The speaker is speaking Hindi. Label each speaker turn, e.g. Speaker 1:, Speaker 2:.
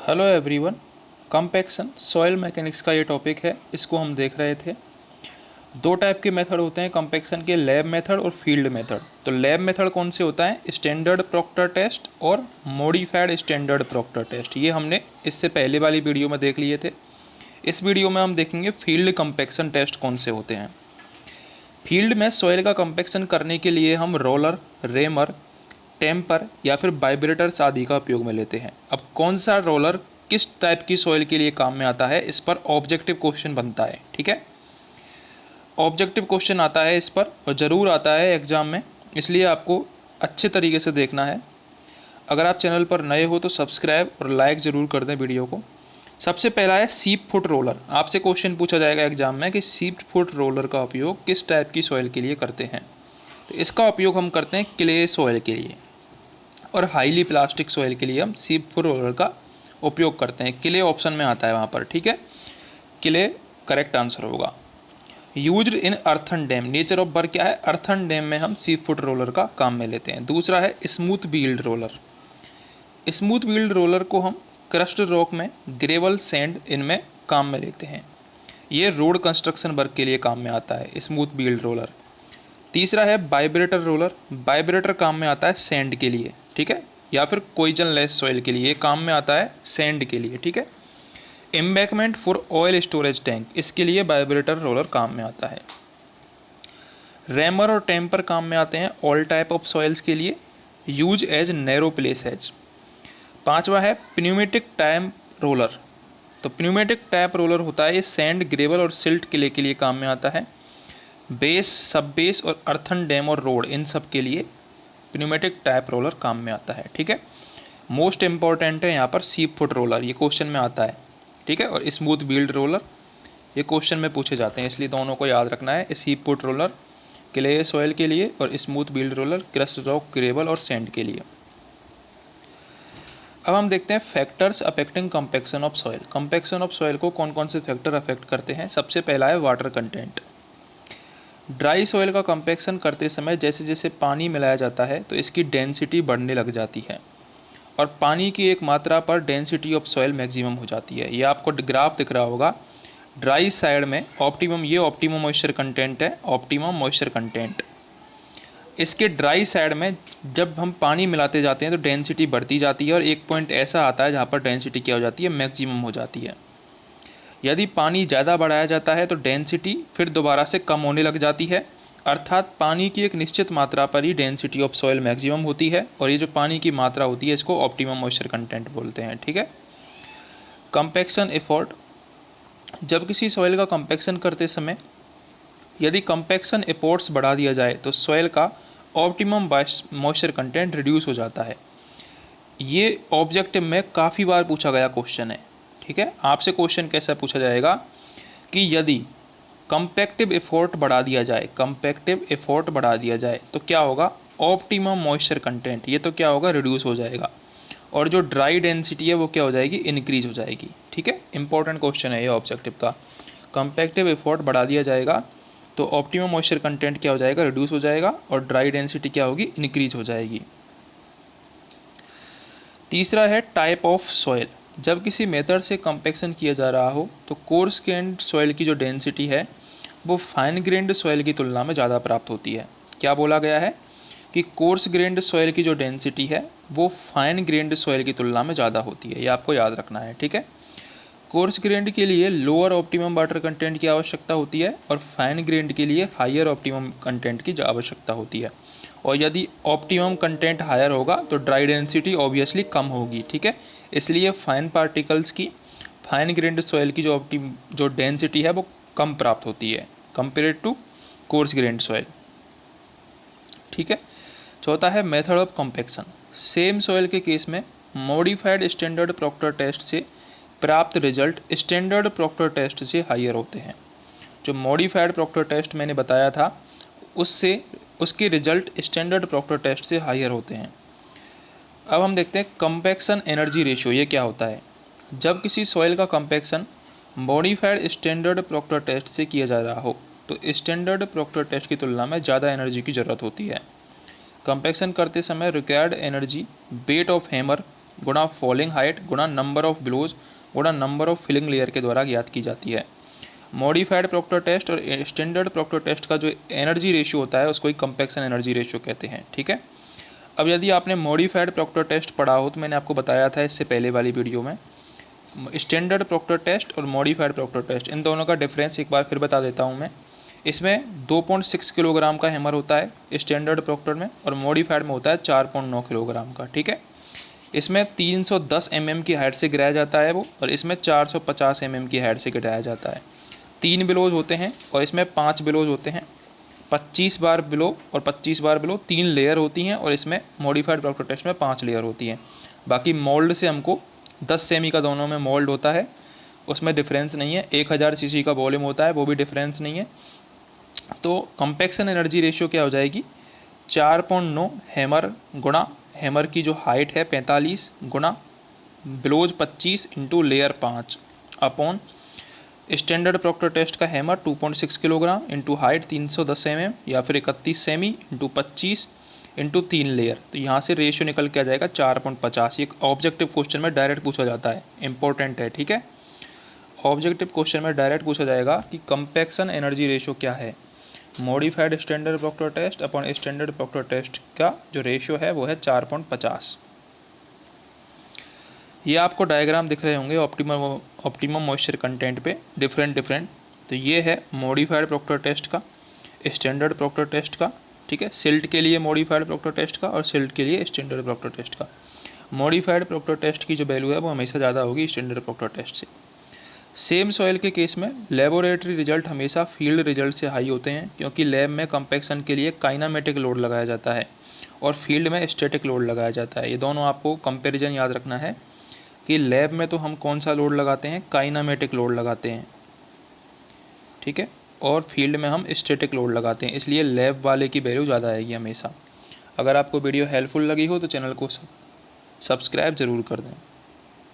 Speaker 1: Hello everyone. Compaction soil mechanics का ये टॉपिक है, इसको हम देख रहे थे। दो टाइप के मेथड होते हैं कंपैक्शन के, लैब मेथड और फील्ड मेथड। तो लैब मेथड कौन से होता है? स्टैंडर्ड प्रोक्टर टेस्ट और मॉडिफाइड स्टैंडर्ड प्रोक्टर टेस्ट। ये हमने इससे पहले वाली वीडियो में देख लिए थे। इस वीडियो में हम देखेंगे फील्ड कंपैक्शन टेस्ट कौन से होते हैं। फील्ड में सॉइल का कंपैक्शन करने के लिए हम रोलर, रेमर, टेम्पर या फिर वाइब्रेटर्स आदि का उपयोग में लेते हैं। अब कौन सा रोलर किस टाइप की सॉइल के लिए काम में आता है, इस पर ऑब्जेक्टिव क्वेश्चन बनता है। ठीक है, ऑब्जेक्टिव क्वेश्चन आता है इस पर और ज़रूर आता है एग्जाम में, इसलिए आपको अच्छे तरीके से देखना है। अगर आप चैनल पर नए हो तो सब्सक्राइब और लाइक ज़रूर कर दें वीडियो को। सबसे पहला है सीप फुट रोलर। आपसे क्वेश्चन पूछा जाएगा एग्जाम में कि सीप फुट रोलर का उपयोग किस टाइप की सॉइल के लिए करते हैं। तो इसका उपयोग हम करते हैं क्ले सॉइल के लिए और हाईली प्लास्टिक सॉइल के लिए हम सीप फुट रोलर का उपयोग करते हैं। क्ले ऑप्शन में आता है वहाँ पर। ठीक है, क्ले करेक्ट आंसर होगा। Used in earthen dam, nature of work क्या है? अर्थन डैम में हम सीप फुट रोलर का काम में लेते हैं। दूसरा है smooth wheeled roller. Smooth wheeled roller को हम क्रस्ट रॉक में, ग्रेवल, सैंड इनमें काम में लेते हैं। ये रोड कंस्ट्रक्शन वर्क के लिए काम में आता है स्मूथ व्हील्ड रोलर। तीसरा है वाइब्रेटर रोलर। वाइब्रेटर काम में आता है सैंड के लिए, ठीक है, या फिर कोइजन लेस सॉइल के लिए काम में आता है सैंड के लिए। ठीक है, embankment for oil storage tank, इसके लिए वाइब्रेटर रोलर काम में आता है। रैमर और टेम्पर काम में आते हैं ऑल टाइप ऑफ सॉइल्स के लिए, use as narrow place as. पांचवा है प्न्यूमेटिक टैप रोलर। तो प्न्यूमेटिक टैप रोलर होता है, ये सैंड, ग्रेवल और सिल्ट किले के लिए काम में आता है। बेस, सब बेस और अर्थन डैम और रोड, इन सब के लिए प्न्यूमेटिक टैप रोलर काम में आता है। ठीक है, मोस्ट इंपॉर्टेंट है यहाँ पर सीप फुट रोलर, ये क्वेश्चन में आता है। ठीक है, और स्मूथ व्हील्ड रोलर ये क्वेश्चन में पूछे जाते हैं, इसलिए दोनों को याद रखना है। सीप फुट रोलर क्ले सॉइल के लिए और smooth wheeled roller crust rock, gravel और सैंड के लिए। अब हम देखते हैं factors affecting compaction of soil. Compaction of soil को कौन कौन से फैक्टर अफेक्ट करते हैं? सबसे पहला है वाटर कंटेंट। ड्राई सॉइल का कंपैक्शन करते समय जैसे जैसे पानी मिलाया जाता है तो इसकी डेंसिटी बढ़ने लग जाती है और पानी की एक मात्रा पर डेंसिटी ऑफ सॉइल मैक्सिमम हो जाती है। ये आपको ग्राफ दिख रहा होगा। ड्राई साइड में ऑप्टिमम, ये ऑप्टिमम मॉइस्चर कंटेंट है, ऑप्टिमम मॉइस्चर कंटेंट। इसके ड्राई साइड में जब हम पानी मिलाते जाते हैं तो डेंसिटी बढ़ती जाती है और एक पॉइंट ऐसा आता है जहाँ पर डेंसिटी क्या हो जाती है? मैक्सिमम हो जाती है। यदि पानी ज़्यादा बढ़ाया जाता है तो डेंसिटी फिर दोबारा से कम होने लग जाती है, अर्थात पानी की एक निश्चित मात्रा पर ही डेंसिटी ऑफ सॉइल मैक्सिमम होती है और ये जो पानी की मात्रा होती है इसको ऑप्टिमम मॉइस्चर कंटेंट बोलते हैं। ठीक है, कंपैक्शन एफर्ट। जब किसी सॉइल का कंपैक्शन करते समय यदि कंपैक्शन एफर्ट्स बढ़ा दिया जाए तो सॉइल का ऑप्टिमम मॉइस्चर कंटेंट रिड्यूस हो जाता है। ये ऑब्जेक्टिव में काफ़ी बार पूछा गया क्वेश्चन है। ठीक है, आपसे क्वेश्चन कैसा पूछा जाएगा कि यदि कंपैक्टिव एफोर्ट बढ़ा दिया जाए, कंपैक्टिव एफोर्ट बढ़ा दिया जाए तो क्या होगा? ऑप्टिमम मॉइस्चर कंटेंट, ये तो क्या होगा? रिड्यूस हो जाएगा और जो ड्राई डेंसिटी है वो क्या हो जाएगी? इंक्रीज हो जाएगी। ठीक है, इंपॉर्टेंट क्वेश्चन है ये ऑब्जेक्टिव का। कंपैक्टिव एफोर्ट बढ़ा दिया जाएगा तो ऑप्टिमम मॉइस्चर कंटेंट क्या हो जाएगा? रिड्यूस हो जाएगा और ड्राई डेंसिटी क्या होगी? इंक्रीज हो जाएगी। तीसरा है टाइप ऑफ सॉइल। जब किसी मेथड से कंपैक्शन किया जा रहा हो तो कोर्स ग्रेन्ड सॉइल की जो डेंसिटी है वो फाइन ग्रेन्ड सॉइल की तुलना में ज़्यादा प्राप्त होती है। क्या बोला गया है कि कोर्स ग्रेन्ड सॉइल की जो डेंसिटी है वो फाइन ग्रेन्ड सॉइल की तुलना में ज़्यादा होती है, ये आपको याद रखना है। ठीक है, कोर्स ग्रेन्ड के लिए लोअर ऑप्टिमम वाटर कंटेंट की आवश्यकता होती है और फाइन ग्रेन्ड के लिए हायर ऑप्टिमम कंटेंट की आवश्यकता होती है। और यदि ऑप्टिमम कंटेंट हायर होगा तो ड्राई डेंसिटी ऑब्वियसली कम होगी। ठीक है, इसलिए फाइन पार्टिकल्स की, फाइन ग्रेन्ड सॉइल की जो डेंसिटी है वो कम प्राप्त होती है compare to coarse grained soil. ठीक है, चौथा है method of compaction. Same soil के केस में मॉडिफाइड स्टैंडर्ड प्रोक्टर टेस्ट से प्राप्त रिजल्ट स्टैंडर्ड प्रोक्टर टेस्ट से हायर होते हैं। जो मॉडिफाइड प्रोक्टर टेस्ट मैंने बताया था उससे उसके रिजल्ट स्टैंडर्ड प्रोक्टर टेस्ट से हायर होते हैं। अब हम देखते हैं कंपैक्शन एनर्जी रेशियो, ये क्या होता है? जब किसी सॉइल का compaction modified standard Proctor test से किया जा रहा हो तो स्टैंडर्ड प्रोक्टर टेस्ट की तुलना में ज़्यादा एनर्जी की ज़रूरत होती है। कंपैक्शन करते समय required energy weight of hammer गुणा फॉलिंग हाइट गुणा नंबर ऑफ बिलोज गुणा नंबर ऑफ फिलिंग लेयर के द्वारा ज्ञात की जाती है। मॉडिफाइड प्रोक्टर टेस्ट और स्टैंडर्ड प्रोक्टर टेस्ट का जो एनर्जी रेशियो होता है उसको ही कंपैक्शन एनर्जी रेशियो कहते हैं। ठीक है, अब यदि आपने मॉडिफाइड प्रोक्टर टेस्ट पढ़ा हो तो मैंने आपको बताया था इससे पहले वाली वीडियो में, स्टैंडर्ड प्रोक्टर टेस्ट और मॉडिफाइड प्रोक्टर टेस्ट, इन दोनों का डिफरेंस एक बार फिर बता देता हूँ मैं। इसमें 2.6 किलोग्राम का हैमर होता है स्टैंडर्ड प्रोक्टर में, और मॉडिफाइड में होता है 4.9 किलोग्राम का। ठीक है, इसमें 310 mm की हाइट से गिराया जाता है वो, और इसमें 450 mm की हाइट से गिराया जाता है। 3 बिलोज होते हैं और इसमें 5 बिलोज होते हैं। 25 बार बिलो और 25 बार बिलो 3 लेयर होती हैं, और इसमें मॉडिफाइड प्रोक्टर टेस्ट में 5 लेयर होती हैं। बाकी मोल्ड से हमको 10 सेमी का दोनों में मोल्ड होता है, उसमें डिफरेंस नहीं है। 1000 सीसी का वॉल्यूम होता है, वो भी डिफरेंस नहीं है। तो कंपैक्शन एनर्जी रेशियो क्या हो जाएगी, 4.9 हैमर गुणा हैमर की जो हाइट है 45 गुणा blows 25 into layer 5 upon standard Proctor test का hammer 2.6 kilogram into height 310 mm या फिर 31 सेमी इंटू 25 इंटू 3 लेयर। तो यहाँ से रेशियो निकल के आ जाएगा 4.50। ये ऑब्जेक्टिव क्वेश्चन में डायरेक्ट पूछा जाता है, इंपॉर्टेंट है। ठीक है, ऑब्जेक्टिव क्वेश्चन में डायरेक्ट पूछा जाएगा कि कंपैक्शन एनर्जी रेशियो क्या है। Modified standard Proctor test upon standard Proctor test का जो रेशियो है वो है 4.50। ये आपको डायग्राम दिख रहे होंगे ऑप्टिमम मॉइस्चर कंटेंट पे डिफरेंट। तो ये है मॉडिफाइड प्रोक्टर टेस्ट का, स्टैंडर्ड प्रोक्टर टेस्ट का। ठीक है, सिल्ट के लिए मॉडिफाइड प्रोक्टर टेस्ट का और सिल्ट के लिए स्टैंडर्ड प्रोक्टर टेस्ट का। मॉडिफाइड प्रोक्टर टेस्ट की जो वैल्यू है वो हमेशा ज़्यादा होगी स्टैंडर्ड प्रोक्टर टेस्ट से। सेम सॉइल के केस में लेबोरेटरी रिजल्ट हमेशा फील्ड रिजल्ट से हाई होते हैं, क्योंकि लैब में कंपैक्शन के लिए काइनामेटिक लोड लगाया जाता है और फील्ड में स्टैटिक लोड लगाया जाता है। ये दोनों आपको कंपैरिजन याद रखना है कि लैब में तो हम कौन सा लोड लगाते हैं, काइनामेटिक लोड लगाते हैं। ठीक है, और फील्ड में हम स्टैटिक लोड लगाते हैं, इसलिए लैब वाले की वैल्यू ज़्यादा आएगी हमेशा। अगर आपको वीडियो हेल्पफुल लगी हो तो चैनल को सब्सक्राइब ज़रूर कर दें।